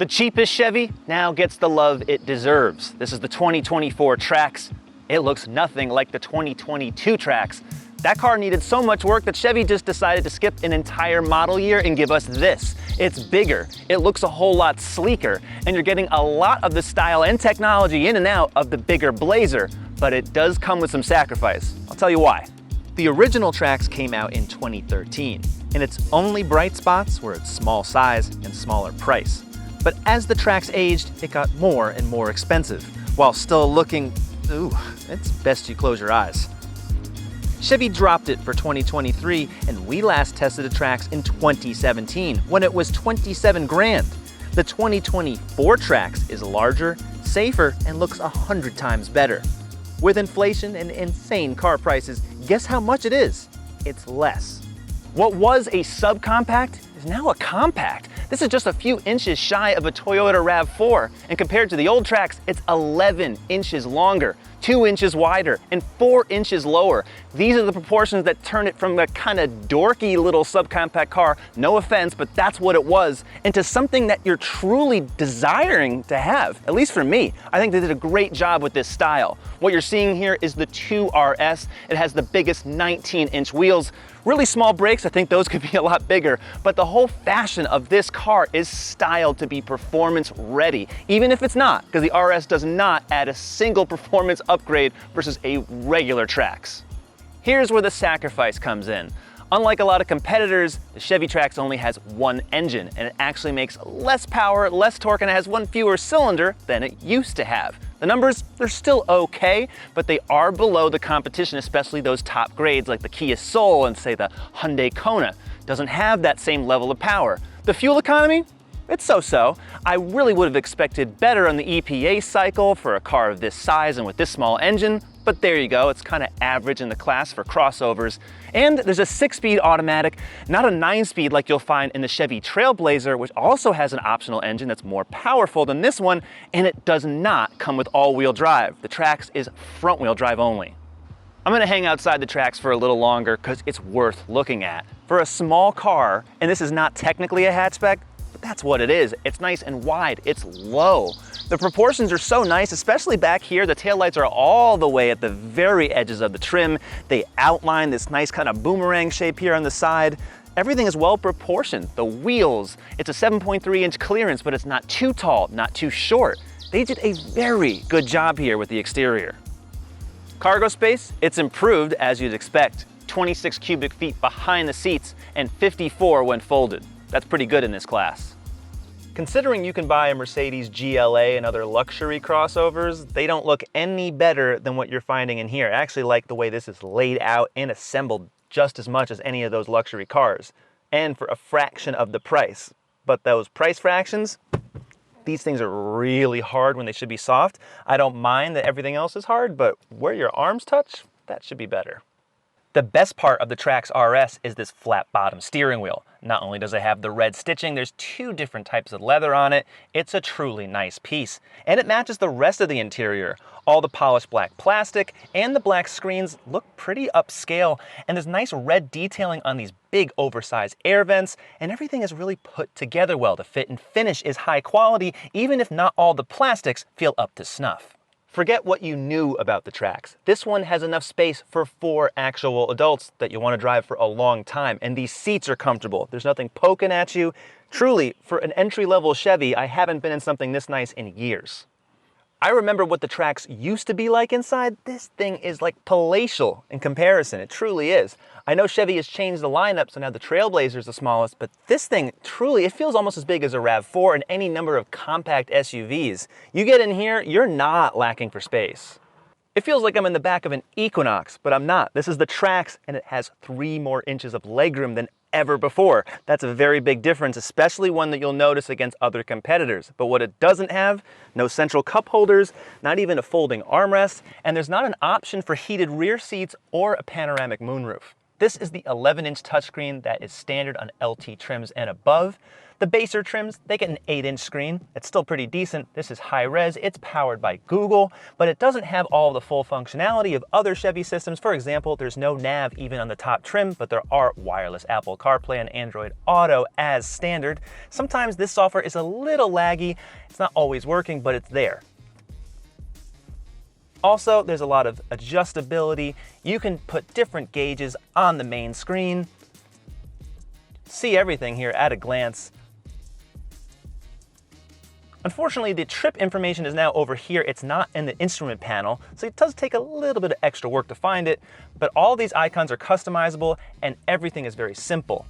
The cheapest Chevy now gets the love it deserves. This is the 2024 Trax. It looks nothing like the 2022 Trax. That car needed so much work that Chevy just decided to skip an entire model year and give us this. It's bigger, it looks a whole lot sleeker, and you're getting a lot of the style and technology in and out of the bigger Blazer, but it does come with some sacrifice. I'll tell you why. The original Trax came out in 2013, and its only bright spots were its small size and smaller price. But as the Trax aged, it got more and more expensive, while still looking, ooh, it's best you close your eyes. Chevy dropped it for 2023, and we last tested a Trax in 2017, when it was 27 grand. The 2024 Trax is larger, safer, and looks 100 times better. With inflation and insane car prices, guess how much it is? It's less. What was a subcompact is now a compact. This is just a few inches shy of a Toyota RAV4, and compared to the old Trax, it's 11 inches longer, 2 inches wider, and 4 inches lower. These are the proportions that turn it from a kind of dorky little subcompact car, no offense, but that's what it was, into something that you're truly desiring to have, at least for me. I think they did a great job with this style. What you're seeing here is the 2RS. It has the biggest 19-inch wheels. Really small brakes, I think those could be a lot bigger, but the whole fashion of this car is styled to be performance ready, even if it's not, because the RS does not add a single performance upgrade versus a regular Trax. Here's where the sacrifice comes in. Unlike a lot of competitors, the Chevy Trax only has one engine, and it actually makes less power, less torque, and it has one fewer cylinder than it used to have. The numbers, they're still okay, but they are below the competition, especially those top grades like the Kia Soul and say the Hyundai Kona. Doesn't have that same level of power. The fuel economy, it's so-so. I really would have expected better on the EPA cycle for a car of this size and with this small engine, but there you go, it's kind of average in the class for crossovers. And there's a 6-speed automatic, not a 9-speed like you'll find in the Chevy Trailblazer, which also has an optional engine that's more powerful than this one, and it does not come with all-wheel drive. The Trax is front-wheel drive only. I'm gonna hang outside the Trax for a little longer because it's worth looking at. For a small car, and this is not technically a hatchback, but that's what it is. It's nice and wide, it's low. The proportions are so nice, especially back here. The taillights are all the way at the very edges of the trim. They outline this nice kind of boomerang shape here on the side. Everything is well proportioned. The wheels, it's a 7.3-inch clearance, but it's not too tall, not too short. They did a very good job here with the exterior. Cargo space, it's improved as you'd expect. 26 cubic feet behind the seats and 54 when folded. That's pretty good in this class. Considering you can buy a Mercedes GLA and other luxury crossovers, they don't look any better than what you're finding in here. I actually like the way this is laid out and assembled just as much as any of those luxury cars, and for a fraction of the price. But those price fractions, these things are really hard when they should be soft. I don't mind that everything else is hard, but where your arms touch, that should be better. The best part of the Trax RS is this flat bottom steering wheel. Not only does it have the red stitching, there's 2 different types of leather on it. It's a truly nice piece. And it matches the rest of the interior. All the polished black plastic and the black screens look pretty upscale. And there's nice red detailing on these big oversized air vents. And everything is really put together well. The fit and finish is high quality, even if not all the plastics feel up to snuff. Forget what you knew about the Trax. This one has enough space for 4 actual adults that you want to drive for a long time, and these seats are comfortable. There's nothing poking at you. Truly, for an entry-level Chevy, I haven't been in something this nice in years. I remember what the Trax used to be like inside. This thing is like palatial in comparison. It truly is. I know Chevy has changed the lineup, so now the Trailblazer is the smallest, but this thing truly, it feels almost as big as a RAV4 and any number of compact SUVs. You get in here, you're not lacking for space. It feels like I'm in the back of an Equinox, but I'm not. This is the Trax, and it has 3 more inches of legroom than ever before. That's a very big difference, especially one that you'll notice against other competitors. But what it doesn't have, no central cup holders, not even a folding armrest, and there's not an option for heated rear seats or a panoramic moonroof. This is the 11-inch touchscreen that is standard on LT trims and above. The baser trims, they get an 8-inch screen. It's still pretty decent. This is high res, it's powered by Google, but it doesn't have all the full functionality of other Chevy systems. For example, there's no nav even on the top trim, but there are wireless Apple CarPlay and Android Auto as standard. Sometimes this software is a little laggy. It's not always working, but it's there. Also, there's a lot of adjustability. You can put different gauges on the main screen. See everything here at a glance. Unfortunately, the trip information is now over here. It's not in the instrument panel, so it does take a little bit of extra work to find it, but all these icons are customizable and everything is very simple.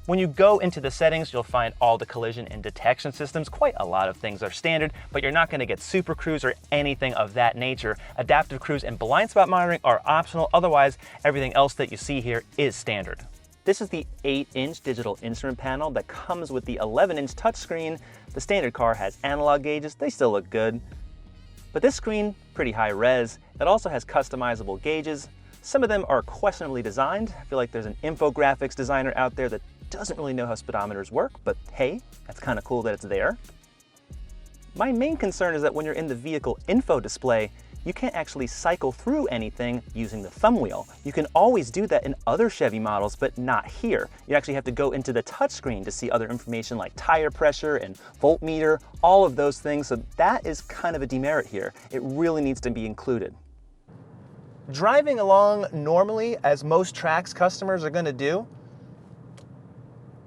When you go into the settings, you'll find all the collision and detection systems. Quite a lot of things are standard, but you're not gonna get Super Cruise or anything of that nature. Adaptive Cruise and blind spot monitoring are optional. Otherwise, everything else that you see here is standard. This is the 8-inch digital instrument panel that comes with the 11-inch touchscreen. The standard car has analog gauges, they still look good. But this screen, pretty high res. It also has customizable gauges. Some of them are questionably designed. I feel like there's an infographics designer out there that doesn't really know how speedometers work, but hey, that's kind of cool that it's there. My main concern is that when you're in the vehicle info display, you can't actually cycle through anything using the thumb wheel. You can always do that in other Chevy models, but not here. You actually have to go into the touchscreen to see other information like tire pressure and voltmeter, all of those things. So that is kind of a demerit here. It really needs to be included. Driving along normally, as most Trax customers are gonna do,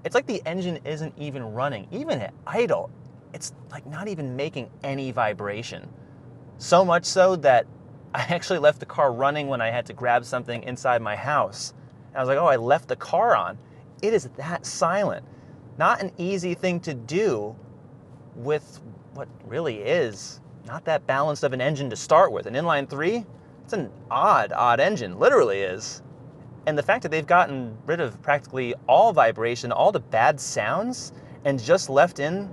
it's like the engine isn't even running. Even at idle, it's like not even making any vibration. So much so that I actually left the car running when I had to grab something inside my house. And I was like, oh, I left the car on. It is that silent. Not an easy thing to do with what really is not that balanced of an engine to start with. An inline 3, it's an odd engine, literally is. And the fact that they've gotten rid of practically all vibration, all the bad sounds, and just left in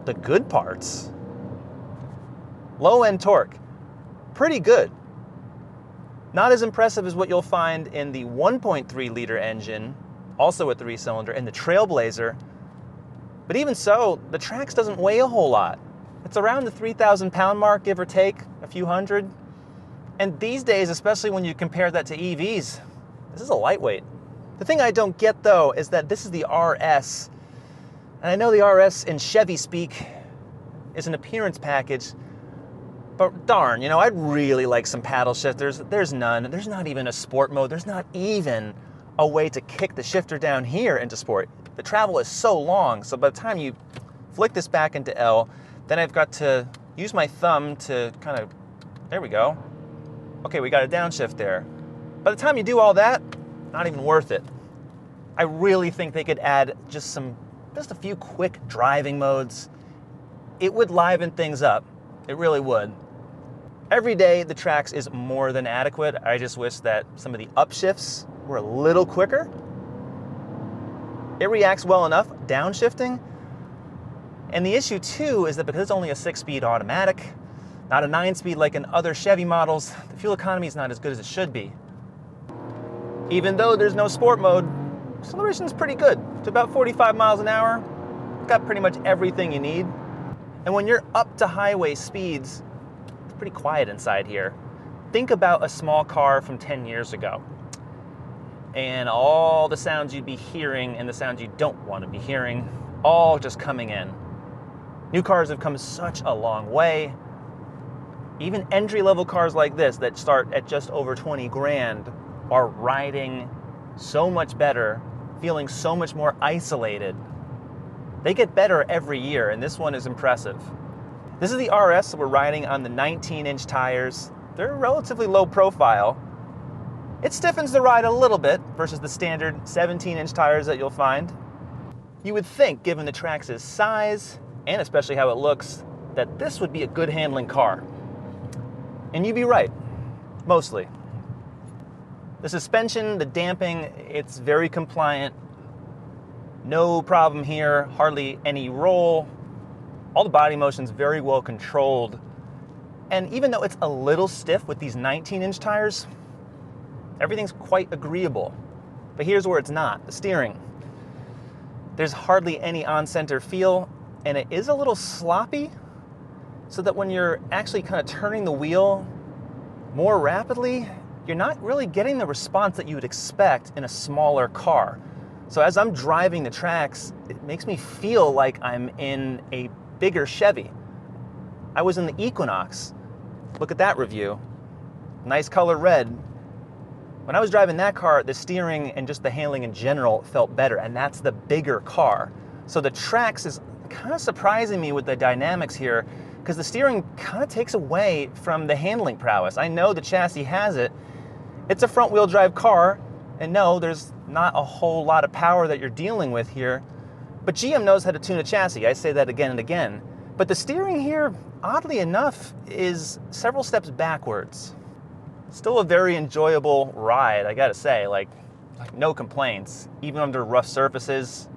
the good parts. Low-end torque, pretty good. Not as impressive as what you'll find in the 1.3 liter engine, also a 3-cylinder, in the Trailblazer. But even so, the Trax doesn't weigh a whole lot. It's around the 3,000 pound mark, give or take, a few hundred. And these days, especially when you compare that to EVs, this is a lightweight. The thing I don't get though is that this is the RS. And I know the RS in Chevy speak is an appearance package, but darn, you know, I'd really like some paddle shifters. There's none. There's not even a sport mode. There's not even a way to kick the shifter down here into sport. The travel is so long, so by the time you flick this back into L, then I've got to use my thumb to kind of, there we go. Okay, we got a downshift there. By the time you do all that, not even worth it. I really think they could add just a few quick driving modes. It would liven things up. It really would. Every day, the Trax is more than adequate. I just wish that some of the upshifts were a little quicker. It reacts well enough, downshifting. And the issue too is that because it's only a 6-speed automatic, not a 9-speed like in other Chevy models, the fuel economy is not as good as it should be. Even though there's no sport mode, acceleration is pretty good. It's about 45 miles an hour. It's got pretty much everything you need. And when you're up to highway speeds, it's pretty quiet inside here. Think about a small car from 10 years ago and all the sounds you'd be hearing and the sounds you don't want to be hearing, all just coming in. New cars have come such a long way. Even entry-level cars like this that start at just over 20 grand are riding so much better, feeling so much more isolated. They get better every year, and this one is impressive. This is the RS, so we're riding on the 19-inch tires. They're relatively low profile. It stiffens the ride a little bit versus the standard 17-inch tires that you'll find. You would think, given the Trax's size, and especially how it looks, that this would be a good handling car. And you'd be right, mostly. The suspension, the damping, it's very compliant. No problem here, hardly any roll. All the body motion's very well controlled. And even though it's a little stiff with these 19-inch tires, everything's quite agreeable. But here's where it's not, the steering. There's hardly any on-center feel, and it is a little sloppy, so that when you're actually kind of turning the wheel more rapidly, you're not really getting the response that you would expect in a smaller car. So as I'm driving the Trax, it makes me feel like I'm in a bigger Chevy. I was in the Equinox. Look at that review. Nice color red. When I was driving that car, the steering and just the handling in general felt better, and that's the bigger car. So the Trax is kind of surprising me with the dynamics here, because the steering kind of takes away from the handling prowess. I know the chassis has it. It's a front-wheel drive car, and no, there's not a whole lot of power that you're dealing with here, but GM knows how to tune a chassis. I say that again and again. But the steering here, oddly enough, is several steps backwards. Still a very enjoyable ride, I gotta say, like no complaints, even under rough surfaces.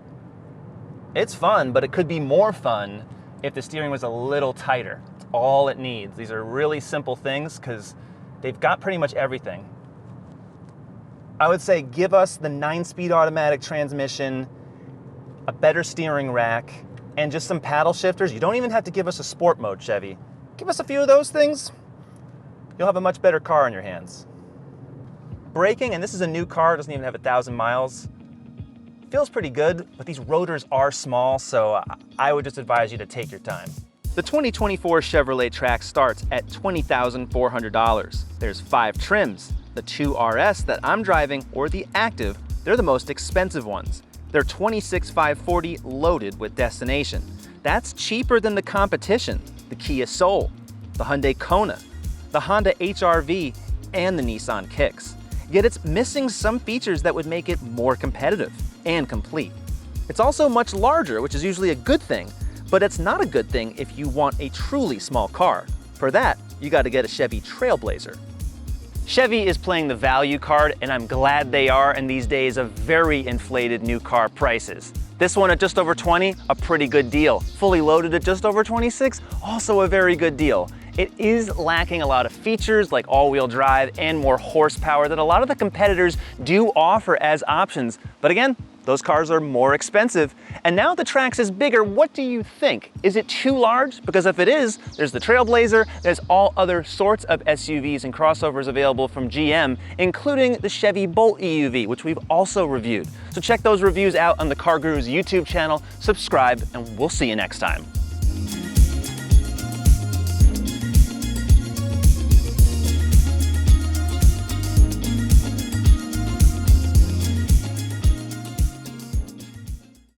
It's fun, but it could be more fun if the steering was a little tighter. It's all it needs. These are really simple things because they've got pretty much everything. I would say give us the 9-speed automatic transmission, a better steering rack, and just some paddle shifters. You don't even have to give us a sport mode, Chevy. Give us a few of those things, you'll have a much better car in your hands. Braking, and this is a new car, doesn't even have 1,000 miles. Feels pretty good, but these rotors are small, so I would just advise you to take your time. The 2024 Chevrolet Trax starts at $20,400. There's 5 trims. The 2RS that I'm driving, or the Active, they're the most expensive ones. They're $26,540 loaded with destination. That's cheaper than the competition, the Kia Soul, the Hyundai Kona, the Honda HR-V, and the Nissan Kicks. Yet it's missing some features that would make it more competitive and complete. It's also much larger, which is usually a good thing, but it's not a good thing if you want a truly small car. For that, you gotta get a Chevy Trailblazer. Chevy is playing the value card, and I'm glad they are in these days of very inflated new car prices. This one at just over 20, a pretty good deal. Fully loaded at just over 26, also a very good deal. It is lacking a lot of features like all-wheel drive and more horsepower that a lot of the competitors do offer as options. But again, those cars are more expensive. And now the Trax is bigger. What do you think? Is it too large? Because if it is, there's the Trailblazer, there's all other sorts of SUVs and crossovers available from GM, including the Chevy Bolt EUV, which we've also reviewed. So check those reviews out on the CarGurus YouTube channel, subscribe, and we'll see you next time.